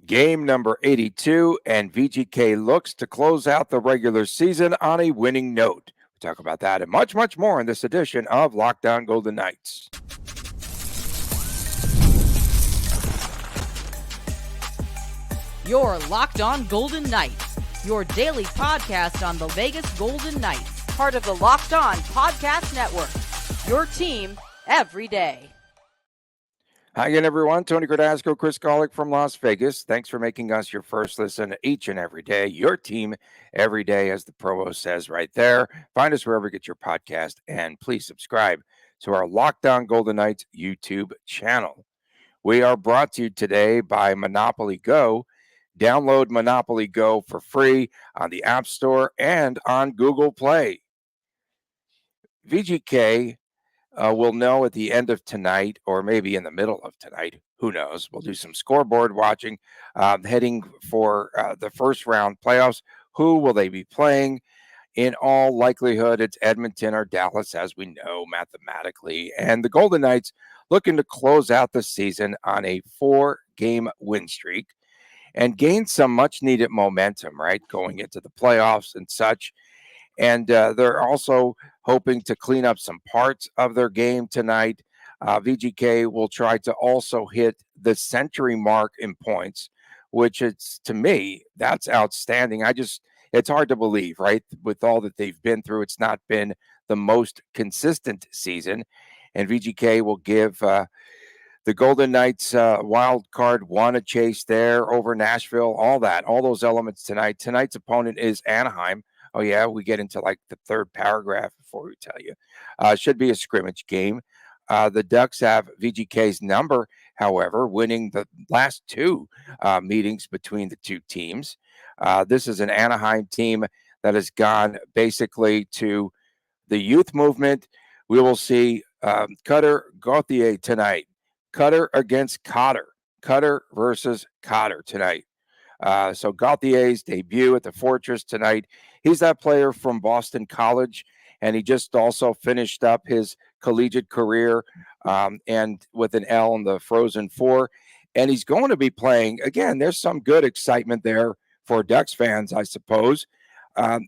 Game number 82, and VGK looks to close out the regular season on a winning note. We talk about that and much, much more in this edition of Locked On Golden Knights. You're Locked On Golden Knights, your daily podcast on the Vegas Golden Knights, part of the Locked On Podcast Network, your team every day. Hi again, everyone. Tony Gradasco, Chris Golick from Las Vegas. Thanks for making us your first listen each and every day. Your team every day, as the promo says right there. Find us wherever you get your podcast, and please subscribe to our Locked On Golden Knights YouTube channel. We are brought to you today by Monopoly Go. Download Monopoly Go for free on the App Store and on Google Play. VGK we'll know at the end of tonight, or maybe in the middle of tonight. Who knows? We'll do some scoreboard watching, heading for the first round playoffs. Who will they be playing? In all likelihood, it's Edmonton or Dallas, as we know mathematically. And the Golden Knights looking to close out the season on a 4-game win streak and gain some much-needed momentum, right, going into the playoffs and such. And they're also hoping to clean up some parts of their game tonight. VGK will try to also hit the century mark in points, which it's, to me, that's outstanding. It's hard to believe, right? With all that they've been through, it's not been the most consistent season. And VGK will give the Golden Knights wild card one a chase there over Nashville, all those elements tonight. Tonight's opponent is Anaheim. Oh, yeah, we get into like the third paragraph before we tell you. Should be a scrimmage game. The Ducks have VGK's number, however, winning the last two meetings between the two teams. This is an Anaheim team that has gone basically to the youth movement. We will see Cutter Gauthier tonight. Cutter against Cotter. Cutter versus Cotter tonight. So Gauthier's debut at the Fortress tonight. He's that player from Boston College, and he just also finished up his collegiate career and with an L in the Frozen Four. And he's going to be playing, again, there's some good excitement there for Ducks fans, I suppose,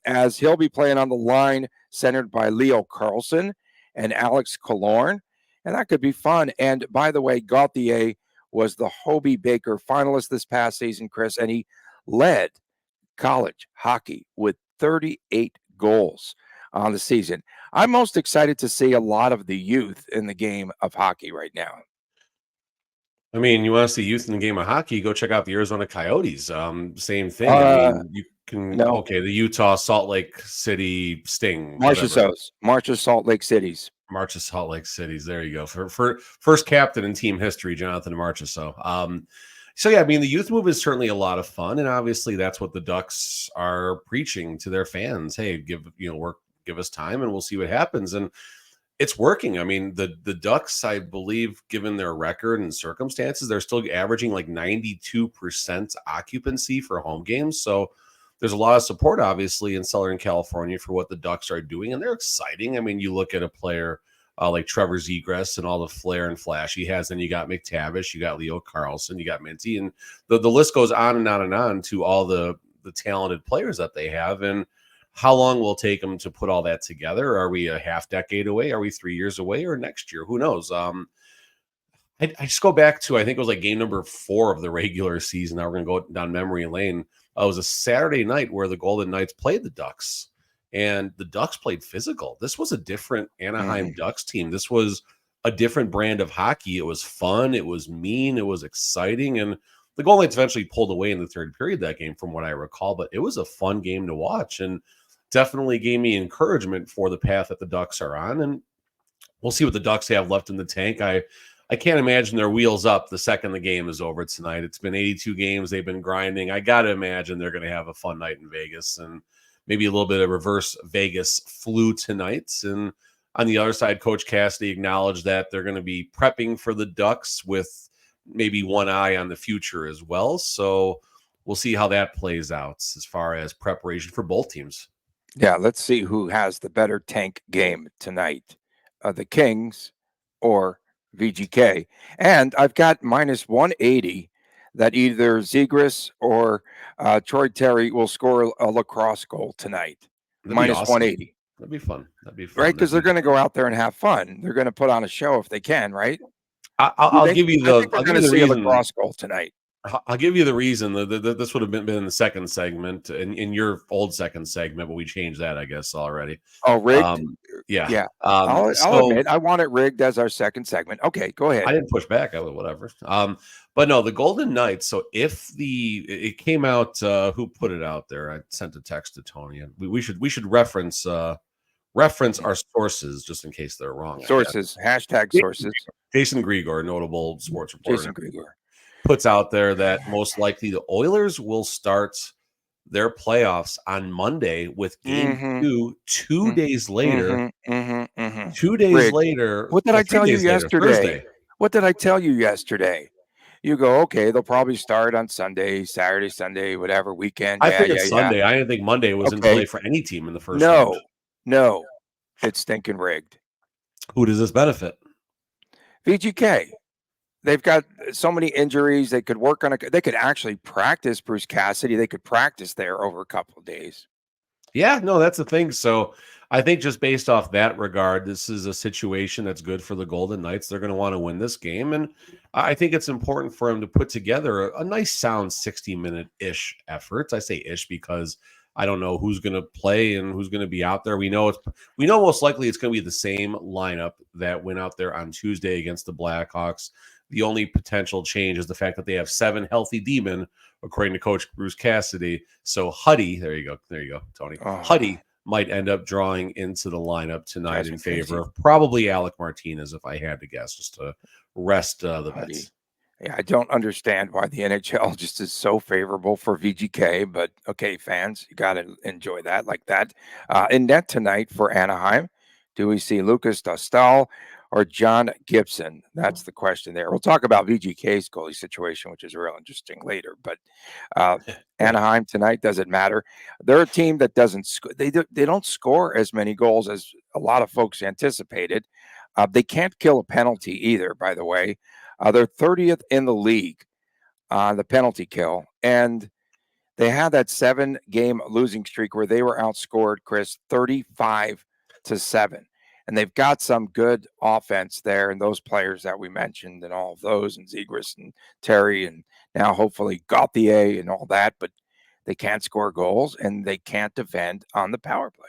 as he'll be playing on the line centered by Leo Carlson and Alex Killorn, and that could be fun. And by the way, Gauthier was the Hobey Baker finalist this past season, Chris, and he led college hockey with 38 goals on the season. I'm most excited to see a lot of the youth in the game of hockey right now. I mean, you want to see youth in the game of hockey, go check out the Arizona Coyotes. Same thing. I mean, you can, the Utah, Salt Lake City Sting. March of Salt Lake Cities. March of Salt Lake Cities. There you go. For first captain in team history, Jonathan Marchessault. So yeah, I mean, the youth move is certainly a lot of fun, and obviously that's what the Ducks are preaching to their fans. Hey, give us time, and we'll see what happens. And it's working. I mean, the Ducks, I believe, given their record and circumstances, they're still averaging like 92% occupancy for home games. So there's a lot of support, obviously, in Southern California for what the Ducks are doing, and they're exciting. I mean, you look at a player like Trevor Zegras and all the flair and flash he has, and you got McTavish, you got Leo Carlson, you got Minty, and the list goes on and on and on to all the talented players that they have. And how long will it take them to put all that together? Are we a half decade away? Are we 3 years away, or next year? Who knows? I just go back to, I think it was like game number 4 of the regular season. Now we're going to go down memory lane. It was a Saturday night where the Golden Knights played the Ducks, and the Ducks played physical. This was a different Anaheim Ducks team. This was a different brand of hockey. It was fun. It was mean. It was exciting. And the Golden Knights eventually pulled away in the third period of that game, from what I recall. But it was a fun game to watch, and definitely gave me encouragement for the path that the Ducks are on. And we'll see what the Ducks have left in the tank. I can't imagine their wheels up the second the game is over tonight. It's been 82 games. They've been grinding. I got to imagine they're going to have a fun night in Vegas, and maybe a little bit of reverse Vegas flu tonight. And on the other side, Coach Cassidy acknowledged that they're going to be prepping for the Ducks with maybe one eye on the future as well. So we'll see how that plays out as far as preparation for both teams. Yeah, let's see who has the better tank game tonight, the Kings or VGK. And I've got minus 180 that either Zegras or Troy Terry will score a lacrosse goal tonight, That'd be minus awesome. 180. That'd be fun. That'd be Right, fun. because they're going to go out there and have fun. They're going to put on a show if they can, right? You I'll think? give you I think the we're I'll give going you to the see a reason. lacrosse goal tonight. I'll give you the reason. This would have been in the second segment in your old second segment, but we changed that, I guess, already. Oh, rigged? Yeah. Yeah. I'll So admit I want it rigged as our second segment. Okay, go ahead. I didn't push back. Whatever. But no, the Golden Knights. So if it came out, who put it out there? I sent a text to Tony, and we should reference our sources just in case they're wrong. Sources, hashtag sources. Jason Grigor, notable sports reporter, Jason Grigor puts out there that most likely the Oilers will start their playoffs on Monday with game 2 2 days later. 2 days Rigged. later. What did I 3 tell you days later, yesterday? Thursday. What did I tell you yesterday? You go, okay, they'll probably start on Sunday, Saturday, Sunday, whatever, weekend. I Yeah, figured yeah, Sunday. I didn't think Monday was in Okay. play for any team in the first round. No, it's stinking rigged. Who does this benefit? VGK. They've got so many injuries. They could work on they could actually practice Bruce Cassidy. They could practice there over a couple of days. Yeah, no, that's the thing. So I think just based off that regard, this is a situation that's good for the Golden Knights. They're going to want to win this game. And I think it's important for them to put together a nice, sound 60-minute-ish effort. I say ish because I don't know who's going to play and who's going to be out there. We know most likely it's going to be the same lineup that went out there on Tuesday against the Blackhawks. The only potential change is the fact that they have 7 healthy D-men, according to Coach Bruce Cassidy. So Huddy, there you go, Tony. Huddy might end up drawing into the lineup tonight in favor of probably Alec Martinez, if I had to guess, just to rest the vets. Yeah, I don't understand why the NHL just is so favorable for VGK, but okay, fans, you got to enjoy that like that. In net tonight for Anaheim, do we see Lucas Dostal or John Gibson? That's the question there. We'll talk about VGK's goalie situation, which is real interesting later. But Anaheim tonight doesn't matter. They're a team that doesn't they don't score as many goals as a lot of folks anticipated. They can't kill a penalty either, by the way. They're 30th in the league on the penalty kill, and they had that 7-game losing streak where they were outscored, Chris, 35-7. And they've got some good offense there, and those players that we mentioned, and all of those, and Zegras and Terry, and now hopefully Gauthier and all that, but they can't score goals and they can't defend on the power play.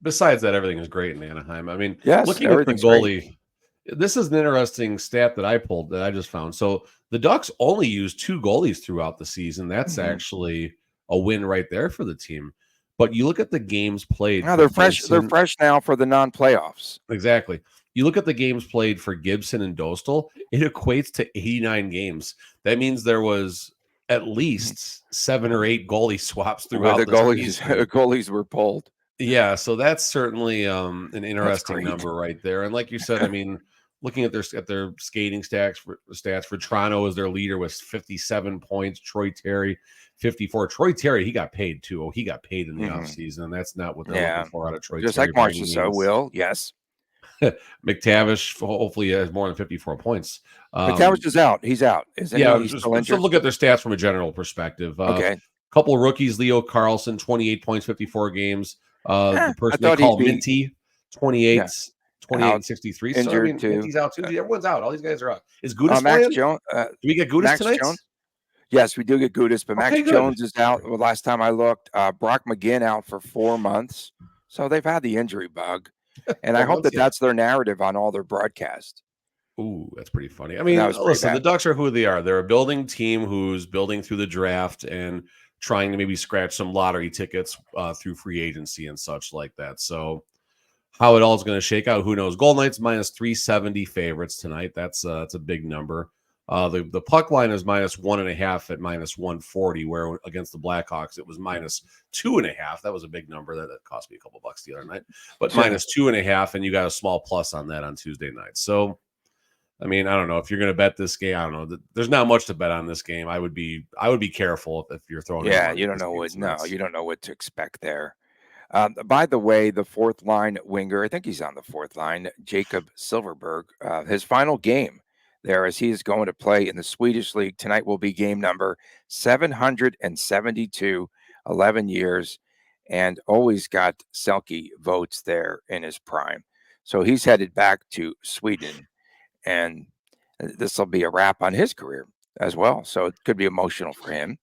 Besides that, everything is great in Anaheim. I mean, yes, looking at the goalie, great. This is an interesting stat that I pulled that I just found. So the Ducks only used 2 goalies throughout the season. That's actually a win right there for the team. But you look at the games played. No, they're fresh. They're fresh now for the non-playoffs. Exactly. You look at the games played for Gibson and Dostal, it equates to 89 games. That means there was at least 7 or 8 goalie swaps throughout the goalies were pulled. Yeah, so that's certainly an interesting number right there. And like you said, I mean, looking at their skating stats for Toronto as their leader was 57 points. Troy Terry, 54. Troy Terry, he got paid too. He got paid in the offseason. That's not what they're looking for out of Troy Just Terry. Just like Marchessault will, yes. McTavish hopefully has more than 54 points. McTavish is out. He's out. So look at their stats from a general perspective. Okay. Couple of rookies, Leo Carlson, 28 points, 54 games. The person they call Minty, 28 and 63. Injured so, I mean, too. Minty's out too. Everyone's out. All these guys are out. Is Gudas Max Jones? Do we get Gudas tonight? Jones? Yes, we do get Gudas, but Max Jones is out. Well, last time I looked, Brock McGinn out for 4 months. So they've had the injury bug. And I hope that's their narrative on all their broadcasts. Ooh, that's pretty funny. I mean, listen, the Ducks are who they are. They're a building team who's building through the draft and trying to maybe scratch some lottery tickets through free agency and such like that. So how it all is going to shake out, who knows? Golden Knights minus 370 favorites tonight. That's a big number. The puck line is minus 1.5 at minus 140, where against the Blackhawks it was minus 2.5. That was a big number. That cost me a couple bucks the other night, but minus 2.5, and you got a small plus on that on Tuesday night. So, I mean, I don't know if you're going to bet this game. I don't know. There's not much to bet on this game. I would be careful if you're throwing. Yeah, you don't know what. No, you don't know what to expect there. By the way, the fourth line winger, I think he's on the fourth line, Jacob Silverberg, his final game there as he is going to play in the Swedish League. Tonight will be game number 772, 11 years, and always got Selke votes there in his prime. So he's headed back to Sweden, and this will be a wrap on his career as well. So it could be emotional for him.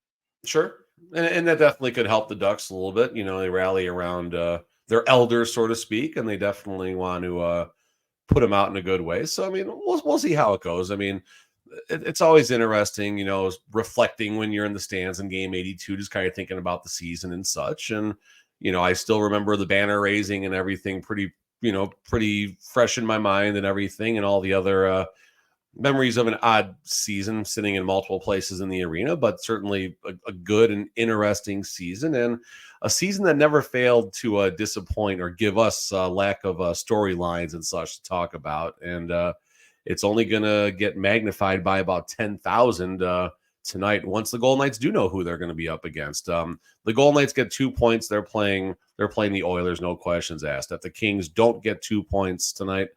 Sure. And that definitely could help the Ducks a little bit. They rally around their elders, so to speak, and they definitely want to put them out in a good way. So, I mean, we'll see how it goes. I mean, it's always interesting, reflecting when you're in the stands in game 82, just kind of thinking about the season and such. And, I still remember the banner raising and everything pretty fresh in my mind and everything, and all the other memories of an odd season sitting in multiple places in the arena, but certainly a good and interesting season, and a season that never failed to disappoint or give us lack of storylines and such to talk about. And it's only going to get magnified by about 10,000 tonight once the Golden Knights do know who they're going to be up against. The Golden Knights get 2 points. They're playing the Oilers, no questions asked. If the Kings don't get 2 points tonight,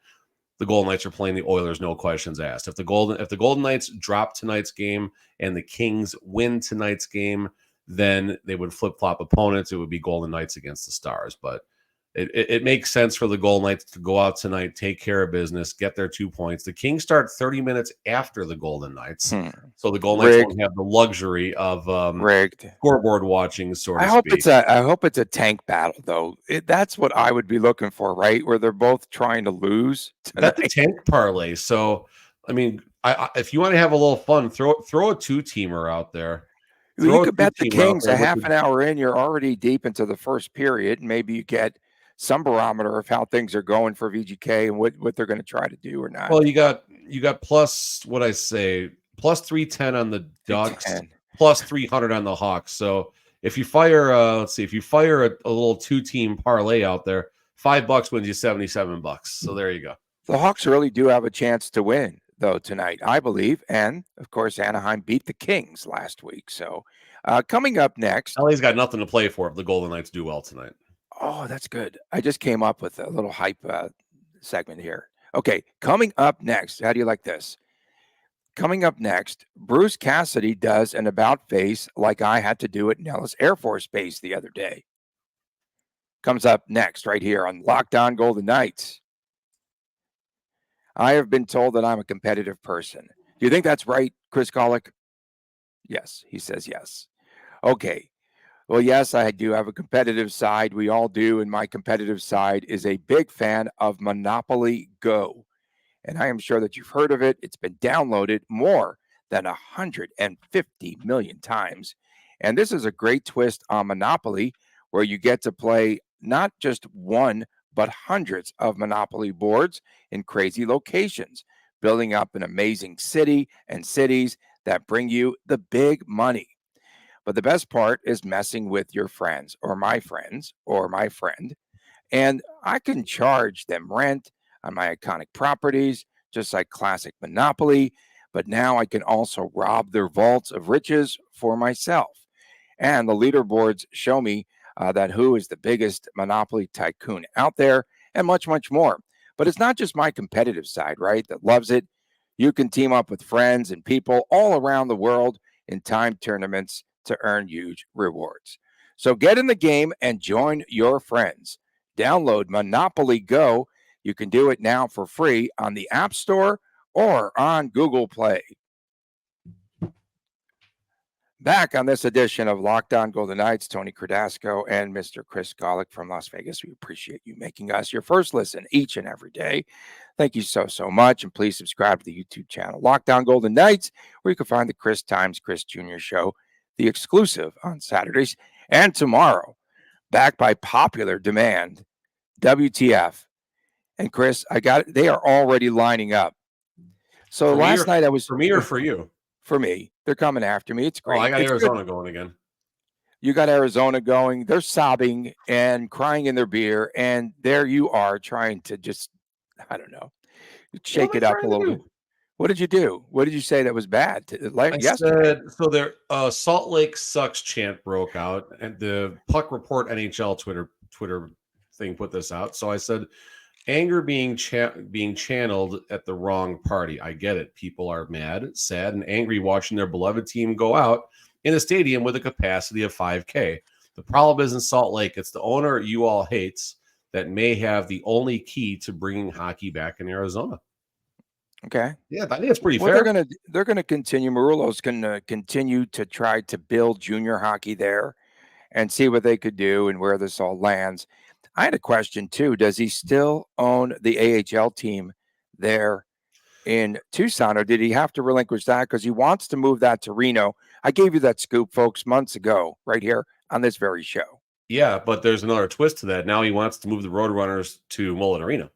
the Golden Knights are playing the Oilers, no questions asked. If the Golden Knights drop tonight's game and the Kings win tonight's game, then they would flip-flop opponents. It would be Golden Knights against the Stars. But it makes sense for the Golden Knights to go out tonight, take care of business, get their 2 points. The Kings start 30 minutes after the Golden Knights. So the Golden Knights won't have the luxury of rigged scoreboard watching, so to speak. I hope it's a tank battle, though. That's what I would be looking for, right? Where they're both trying to lose tonight. That's a tank parlay. So, I mean, if you want to have a little fun, throw a two-teamer out there. You could bet the Kings a half an hour in. You're already deep into the first period. Maybe you get some barometer of how things are going for VGK and what they're going to try to do or not. Well, you got plus what I say, plus 310 on the Ducks, plus 300 on the Hawks. So if you fire, a little two-team parlay out there, $5 wins you $77. So there you go. The Hawks really do have a chance to win, though, tonight, I believe. And, of course, Anaheim beat the Kings last week. So coming up next. LA's got nothing to play for if the Golden Knights do well tonight. Oh, that's good. I just came up with a little hype segment here. Okay, coming up next. How do you like this? Coming up next, Bruce Cassidy does an about face like I had to do at Nellis Air Force Base the other day. Comes up next right here on Locked On Golden Knights. I have been told that I'm a competitive person. Do you think that's right, Chris Golick? Yes, he says yes. Okay. Well, yes, I do have a competitive side. We all do. And my competitive side is a big fan of Monopoly Go. And I am sure that you've heard of it. It's been downloaded more than 150 million times. And this is a great twist on Monopoly, where you get to play not just one, but hundreds of Monopoly boards in crazy locations, building up an amazing city and cities that bring you the big money. But the best part is messing with your friends or my friends or my friend. And I can charge them rent on my iconic properties, just like classic Monopoly. But now I can also rob their vaults of riches for myself. And the leaderboards show me that who is the biggest Monopoly tycoon out there, and much, much more. But it's not just my competitive side, right, that loves it. You can team up with friends and people all around the world in timed tournaments to earn huge rewards. So get in the game and join your friends. Download Monopoly Go. You can do it now for free on the App Store or on Google Play. Back on this edition of Locked On Golden Knights, Tony Cardasco and Mr. Chris Golick from Las Vegas. We appreciate you making us your first listen each and every day. Thank you so much. And please subscribe to the YouTube channel, Locked On Golden Knights, where you can find the Chris Times Chris Jr. Show, the exclusive on Saturdays. And tomorrow, back by popular demand, WTF. And Chris, they are already lining up. So last night I was... For me or for you? For me. They're coming after me. It's great. Oh, I got it's Arizona good. Going again. You got Arizona going. They're sobbing and crying in their beer. And there you are trying to just, I don't know, shake it up a little bit. What did you do? What did you say that was bad? Said, so their Salt Lake sucks chant broke out, and the Puck Report NHL Twitter thing put this out. So I said, Anger being channeled at the wrong party. I get it. People are mad, sad, and angry watching their beloved team go out in a stadium with a capacity of 5K. The problem isn't Salt Lake. It's the owner you all hates that may have the only key to bringing hockey back in Arizona. Okay. Yeah, I think it's pretty Well, fair. they're gonna continue. Marullo's gonna continue to try to build junior hockey there and see what they could do and where this all lands. I had a question too. Does he still own the AHL team there in Tucson, or did he have to relinquish that because he wants to move that to Reno? I gave you that scoop, folks, months ago, right here on this very show. Yeah, but there's another twist to that. Now he wants to move the Roadrunners to Mullet Arena.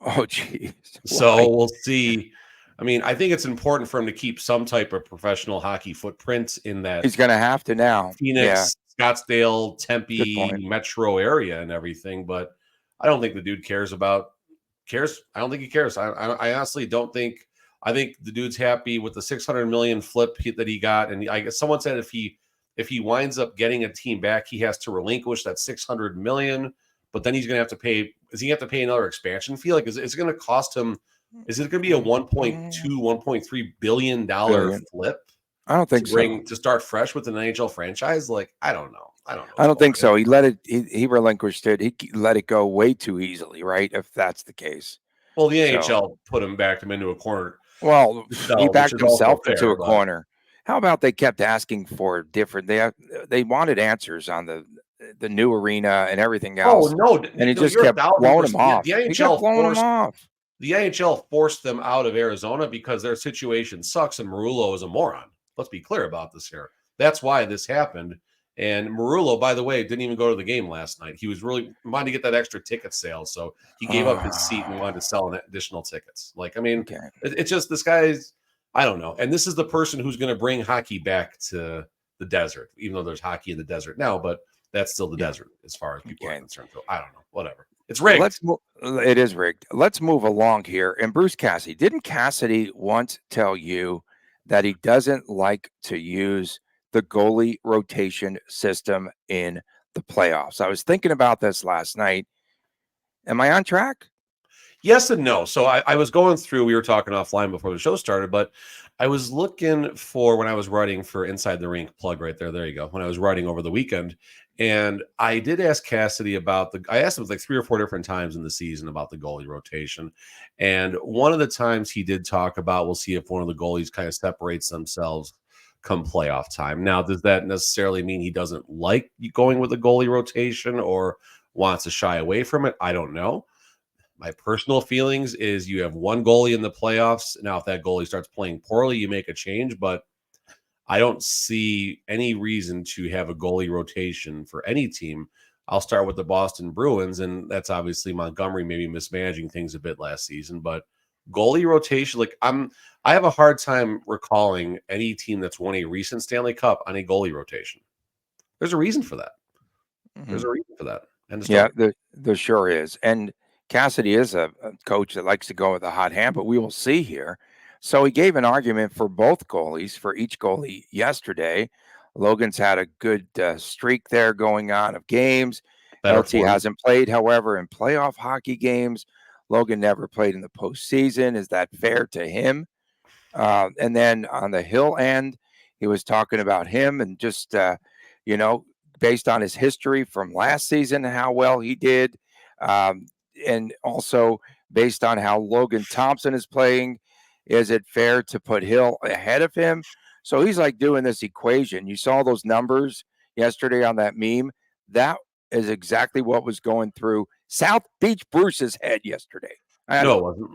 Oh, geez. So Why? we'll see. I mean, I think it's important for him to keep some type of professional hockey footprint in that He's going to have to now. Yeah, Phoenix, Scottsdale, good Tempe point. metro area and everything. But I don't think the dude cares. I don't think he cares. I honestly don't think. I think the dude's happy with the 600 million flip that he got. And I guess someone said if he winds up getting a team back, he has to relinquish that 600 million. But then he's going to have to pay. Is he going to have to pay another expansion fee? Like, is it going to cost him? Is it going to be a 1.2, $1.3 billion flip? I don't think so. To start fresh with an NHL franchise? Like, I don't know. I don't think so. He let it. He relinquished it. He let it go way too easily, right? If that's the case. Well, the NHL put him into a corner. Well, he backed himself into a corner. How about they kept asking for different? They wanted answers on the new arena and everything else. Oh no! And he just kept blowing him off. The NHL forced them out of Arizona because their situation sucks, and Marullo is a moron. Let's be clear about this here. That's why this happened. And Marullo, by the way, didn't even go to the game last night. He was really wanting to get that extra ticket sale, so he gave up his seat and wanted to sell additional tickets. Like, I mean, it's just this guy's. I don't know. And this is the person who's going to bring hockey back to the desert, even though there's hockey in the desert now, but that's still the desert as far as people are concerned. So I don't know. Whatever. It's rigged. It is rigged. Let's move along here. And Bruce Cassidy, didn't Cassidy once tell you that he doesn't like to use the goalie rotation system in the playoffs? I was thinking about this last night. Am I on track? Yes and no. So I was going through, we were talking offline before the show started, but I was looking for when I was writing for Inside the Rink, plug right there. There you go. When I was writing over the weekend. And I did ask Cassidy I asked him like 3 or 4 different times in the season about the goalie rotation. And one of the times he did talk about, we'll see if one of the goalies kind of separates themselves come playoff time. Now, does that necessarily mean he doesn't like going with the goalie rotation or wants to shy away from it? I don't know. My personal feelings is you have one goalie in the playoffs. Now, if that goalie starts playing poorly, you make a change, but I don't see any reason to have a goalie rotation for any team. I'll start with the Boston Bruins, and that's obviously Montgomery maybe mismanaging things a bit last season, but goalie rotation, like I have a hard time recalling any team that's won a recent Stanley Cup on a goalie rotation. There's a reason for that. There's a reason for that. Yeah, there sure is. And Cassidy is a coach that likes to go with a hot hand, but we will see here. So he gave an argument for both goalies, for each goalie yesterday. Logan's had a good streak there going on of games. LT hasn't played, however, in playoff hockey games. Logan never played in the postseason. Is that fair to him? And then on the Hill end, he was talking about him and just, based on his history from last season, how well he did. And also based on how Logan Thompson is playing, is it fair to put Hill ahead of him? So he's like doing this equation. You saw those numbers yesterday on that meme. That is exactly what was going through South Beach Bruce's head yesterday. No, it wasn't.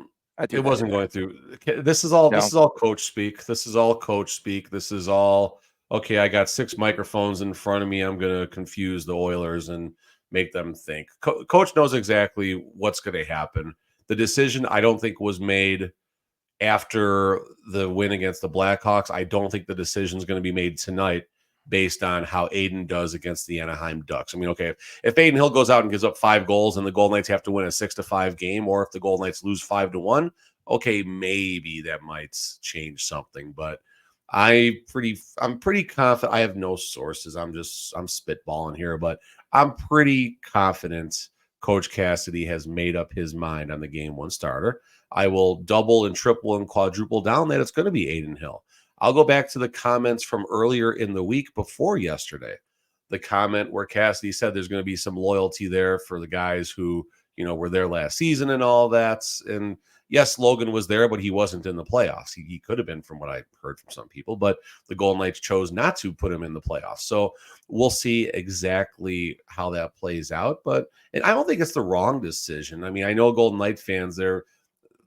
It wasn't going through. This is all coach speak. This is all coach speak. This is all, okay, I got 6 microphones in front of me. I'm going to confuse the Oilers and make them think. Coach knows exactly what's going to happen. The decision, I don't think, was made after the win against the Blackhawks. I don't think the decision is going to be made tonight based on how Aiden does against the Anaheim Ducks. I mean, okay, if Aiden Hill goes out and gives up 5 goals and the Golden Knights have to win a 6-5 game, or if the Golden Knights lose 5-1, okay, maybe that might change something. But I'm pretty confident. I have no sources. I'm spitballing here, but I'm pretty confident Coach Cassidy has made up his mind on the game one starter. I will double and triple and quadruple down that it's going to be Adin Hill. I'll go back to the comments from earlier in the week before yesterday. The comment where Cassidy said there's going to be some loyalty there for the guys who, were there last season and all that. And yes, Logan was there, but he wasn't in the playoffs. He could have been, from what I heard from some people, but the Golden Knights chose not to put him in the playoffs. So we'll see exactly how that plays out. And I don't think it's the wrong decision. I mean, I know Golden Knight fans, they're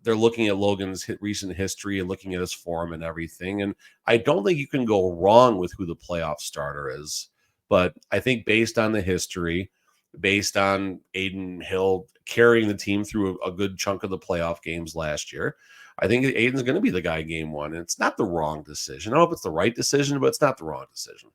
looking at Logan's recent history and looking at his form and everything. And I don't think you can go wrong with who the playoff starter is. But I think based on the history, based on Adin Hill carrying the team through a good chunk of the playoff games last year, I think Adin's going to be the guy game one. And it's not the wrong decision. I don't know if it's the right decision, but it's not the wrong decision.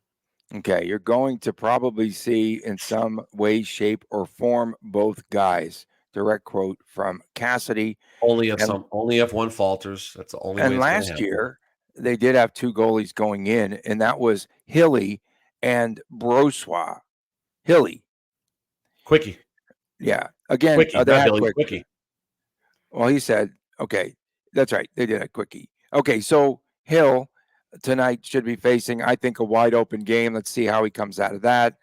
Okay, you're going to probably see in some way, shape, or form both guys. Direct quote from Cassidy. Only if one falters. That's the only way. And last year, they did have two goalies going in, and that was Hilly and Brossois. Hilly. Quickie. Yeah. Again, Quickie, they had Quickie. Well, he said, okay, that's right. They did a Quickie. Okay, so Hill tonight should be facing, I think, a wide open game. Let's see how he comes out of that.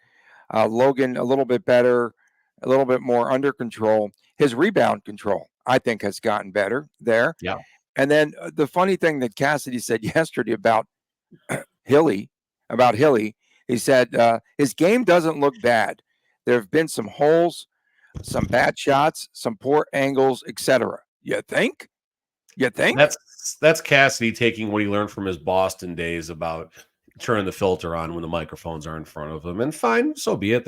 Logan, a little bit better, a little bit more under control. His rebound control, I think, has gotten better there. Yeah. And then the funny thing that Cassidy said yesterday about Hilly, he said his game doesn't look bad. There have been some holes, some bad shots, some poor angles, etc. You think? That's Cassidy taking what he learned from his Boston days about turning the filter on when the microphones are in front of him. And fine, so be it.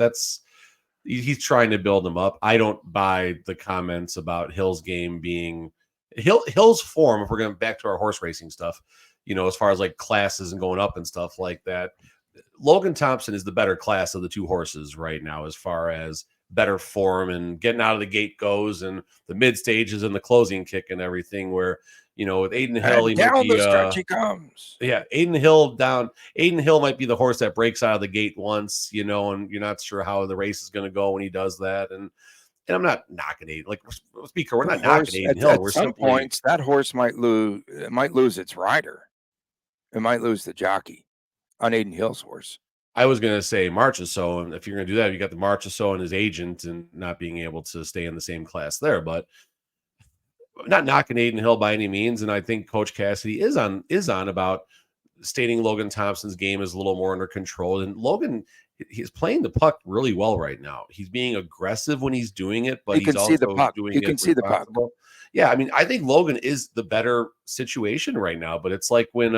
He's trying to build them up. I don't buy the comments about Hill's game being Hill's form. If we're going back to our horse racing stuff, as far as like classes and going up and stuff like that, Logan Thompson is the better class of the two horses right now, as far as better form and getting out of the gate goes, and the mid stages and the closing kick and everything. Where with Adin Hill, he down might be, the stretch he comes. Yeah, Adin Hill might be the horse that breaks out of the gate once, and you're not sure how the race is going to go when he does that. And I'm not knocking Adin. Like, speaker, we're not knocking Adin Hill. At some points, that horse might lose its rider. It might lose the jockey on Adin Hill's horse. I was going to say Marchessault, and if you're going to do that, you got the Marchessault and his agent, and not being able to stay in the same class there. But not knocking Adin Hill by any means, and I think Coach Cassidy is on about stating Logan Thompson's game is a little more under control. And Logan, he's playing the puck really well right now. He's being aggressive when he's doing it, but he's also doing it. You can see the puck. Yeah, I mean, I think Logan is the better situation right now. But it's like when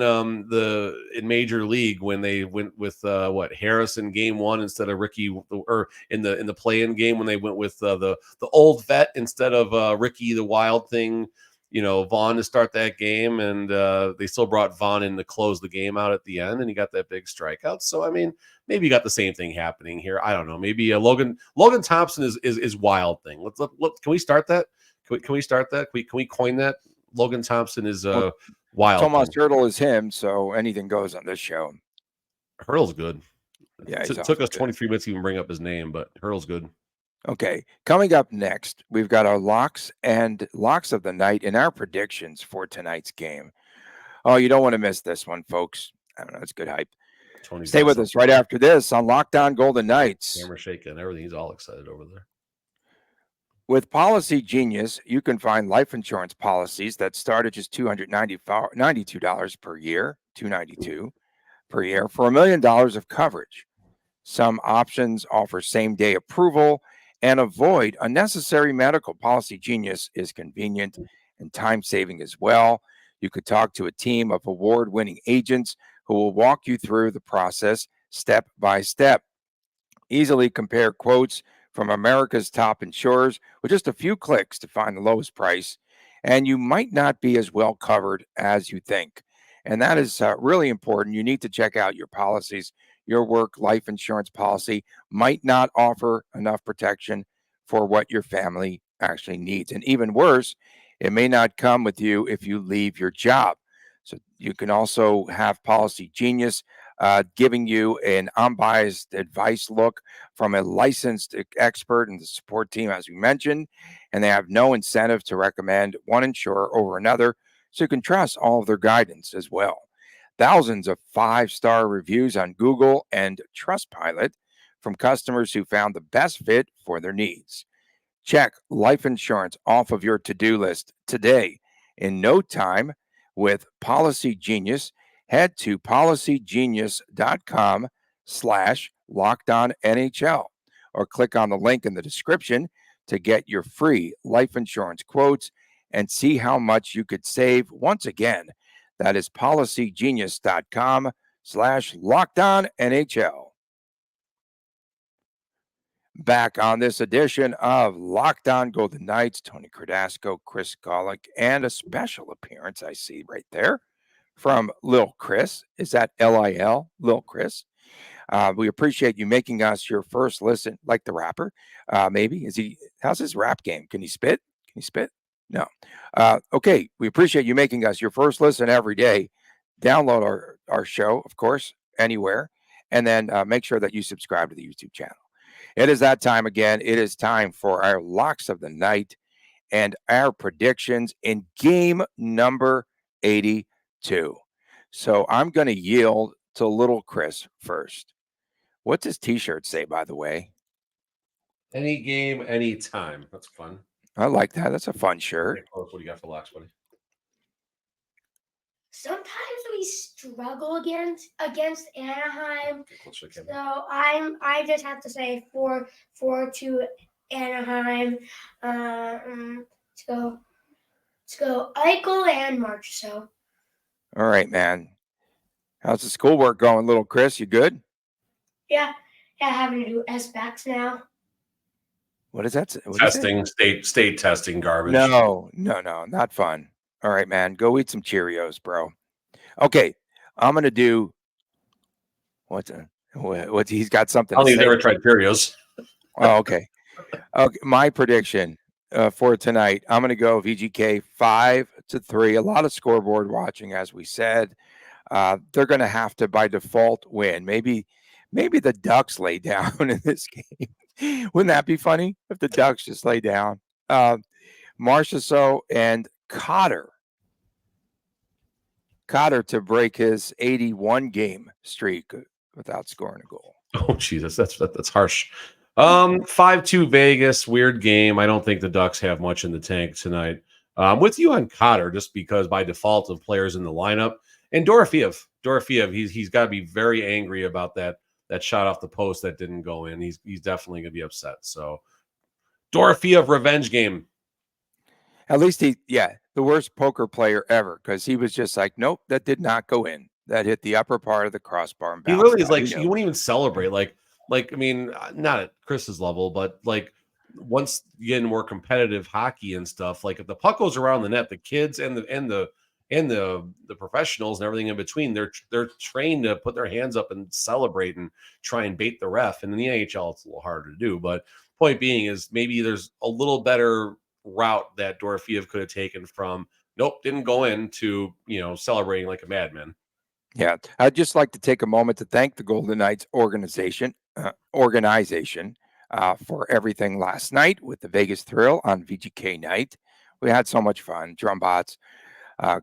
in Major League, when they went with Harrison game one instead of Ricky, or in the play-in game when they went with the old vet instead of Ricky the Wild Thing, Vaughn to start that game, and they still brought Vaughn in to close the game out at the end, and he got that big strikeout. So I mean, maybe you got the same thing happening here. I don't know. Maybe Logan Thompson is Wild Thing. Let's can we start that? Can we start that? Can we coin that? Logan Thompson is Wild. Tomas Hurdle is him, so anything goes on this show. Hurdle's good. Yeah, it took us 23 minutes to even bring up his name, but Hurdle's good. Okay, coming up next, we've got our locks of the night and our predictions for tonight's game. Oh, you don't want to miss this one, folks. I don't know, it's good hype. Stay with us right after this on Locked On Golden Knights. Camera shaking, everything. He's all excited over there. With Policy Genius, you can find life insurance policies that start at just $292 per year, $292 per year for $1 million of coverage. Some options offer same-day approval and avoid unnecessary medical. Policy Genius is convenient and time-saving as well. You could talk to a team of award-winning agents who will walk you through the process step by step. Easily compare quotes from America's top insurers with just a few clicks to find the lowest price, and you might not be as well covered as you think. And that is really important. You need to check out your policies. Your work life insurance policy might not offer enough protection for what your family actually needs. And even worse, it may not come with you if you leave your job. So you can also have Policy Genius giving you an unbiased advice look from a licensed expert in the support team, as we mentioned. And they have no incentive to recommend one insurer over another, so you can trust all of their guidance as well. Thousands of 5-star reviews on Google and Trustpilot from customers who found the best fit for their needs. Check life insurance off of your to-do list today in no time with Policy Genius. Head to policygenius.com/LockedOnNHL or click on the link in the description to get your free life insurance quotes and see how much you could save. Once again, that is policygenius.com/LockedOnNHL. Back on this edition of Locked On Golden Knights, Tony Cardasco, Chris Golick, and a special appearance I see right there from Lil Chris. Is that Lil? Lil Chris. We appreciate you making us your first listen, like the rapper. Maybe how's his rap game? Can he spit? Can he spit? No. Okay. We appreciate you making us your first listen every day. Download our show, of course, anywhere, and then make sure that you subscribe to the YouTube channel. It is that time again. It is time for our locks of the night and our predictions in game number 82. So I'm going to yield to little Chris first. What's his t-shirt say, by the way? Any game, any time. That's fun. I like that. That's a fun shirt. What do you got for locks, buddy? Sometimes we struggle against Anaheim, So I just have to say 4-2 Anaheim. Let's go Eichel and March. So. All right, man. How's the schoolwork going, little Chris? You good? Yeah, having to do S-backs now. What is that? What testing, state testing garbage. No, not fun. All right, man. Go eat some Cheerios, bro. Okay, I'm gonna do what he's got something. I'll never tried Cheerios. Oh, okay. Okay, my prediction for tonight, I'm gonna go VGK 5-3. A lot of scoreboard watching, as we said. They're gonna have to by default win. Maybe the Ducks lay down in this game. Wouldn't that be funny if the Ducks just lay down? Marchessault and Cotter to break his 81 game streak without scoring a goal. Oh, Jesus, that's harsh. 5-2 Vegas, weird game. I don't think the Ducks have much in the tank tonight. I'm with you on Cotter just because by default of players in the lineup. And Dorofeev, he's got to be very angry about that shot off the post that didn't go in. He's definitely going to be upset. So Dorofeev revenge game. At least the worst poker player ever, because he was just like, nope, that did not go in. That hit the upper part of the crossbar. And he really is like, he won't even celebrate. Like, I mean, not at Chris's level, but like once you get in more competitive hockey and stuff, like if the puck goes around the net, the kids and the professionals and everything in between, they're trained to put their hands up and celebrate and try and bait the ref. And in the NHL, it's a little harder to do. But point being is maybe there's a little better route that Dorofeev could have taken from nope, didn't go in to celebrating like a madman. Yeah, I'd just like to take a moment to thank the Golden Knights organization for everything last night with the Vegas Thrill on VGK night. We had so much fun. Drumbots.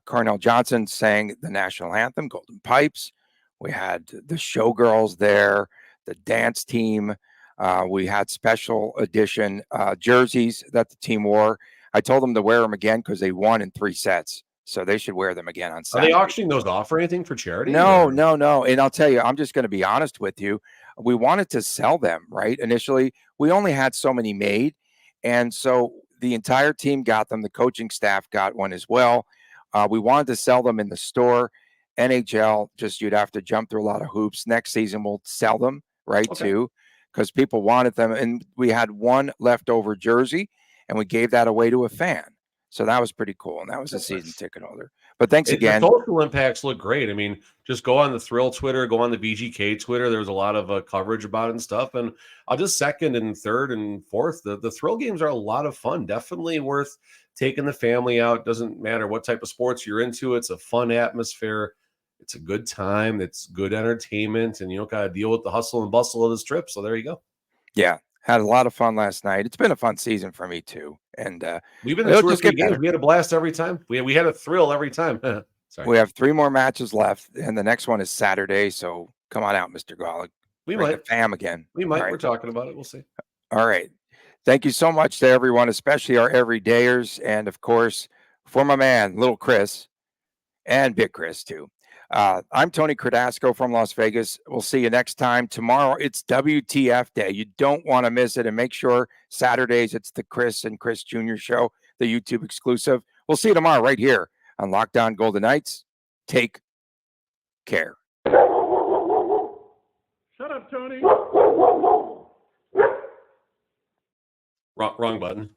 Cornell Johnson sang the national anthem, Golden Pipes. We had the Showgirls there, the dance team. We had special edition jerseys that the team wore. I told them to wear them again because they won in 3 sets. So they should wear them again on Saturday. Are they auctioning those off or anything for charity? No. And I'll tell you, I'm just going to be honest with you. We wanted to sell them, right? Initially, we only had so many made. And so the entire team got them. The coaching staff got one as well. We wanted to sell them in the store. NHL, you'd have to jump through a lot of hoops. Next season, we'll sell them, right, too, because people wanted them. And we had one leftover jersey, and we gave that away to a fan. So that was pretty cool. And that was a season ticket holder. But thanks again. The social impacts look great. I mean, just go on the Thrill Twitter, go on the VGK Twitter. There was a lot of coverage about it and stuff. And I'll just second and third and fourth. The Thrill games are a lot of fun. Definitely worth taking the family out. Doesn't matter what type of sports you're into. It's a fun atmosphere. It's a good time. It's good entertainment, and you don't got to deal with the hustle and bustle of this trip. So there you go. Yeah, had a lot of fun last night. It's been a fun season for me too, and We've been to it'll 2 or just 3 get games. better. We had a blast every time. We had a thrill every time. Sorry. We have 3 more matches left, and the next one is Saturday. So come on out, Mr. Golick. We Bring might. the fam again. We might. All right. We're talking about it. We'll see. All right. Thank you so much to everyone, especially our everydayers, and of course, for my man, Little Chris, and Big Chris too. I'm Tony Cardasco from Las Vegas. We'll see you next time. Tomorrow, it's WTF Day. You don't want to miss it. And make sure Saturdays, it's the Chris and Chris Jr. show, the YouTube exclusive. We'll see you tomorrow right here on Lockdown Golden Knights. Take care. Shut up, Tony. Wrong button.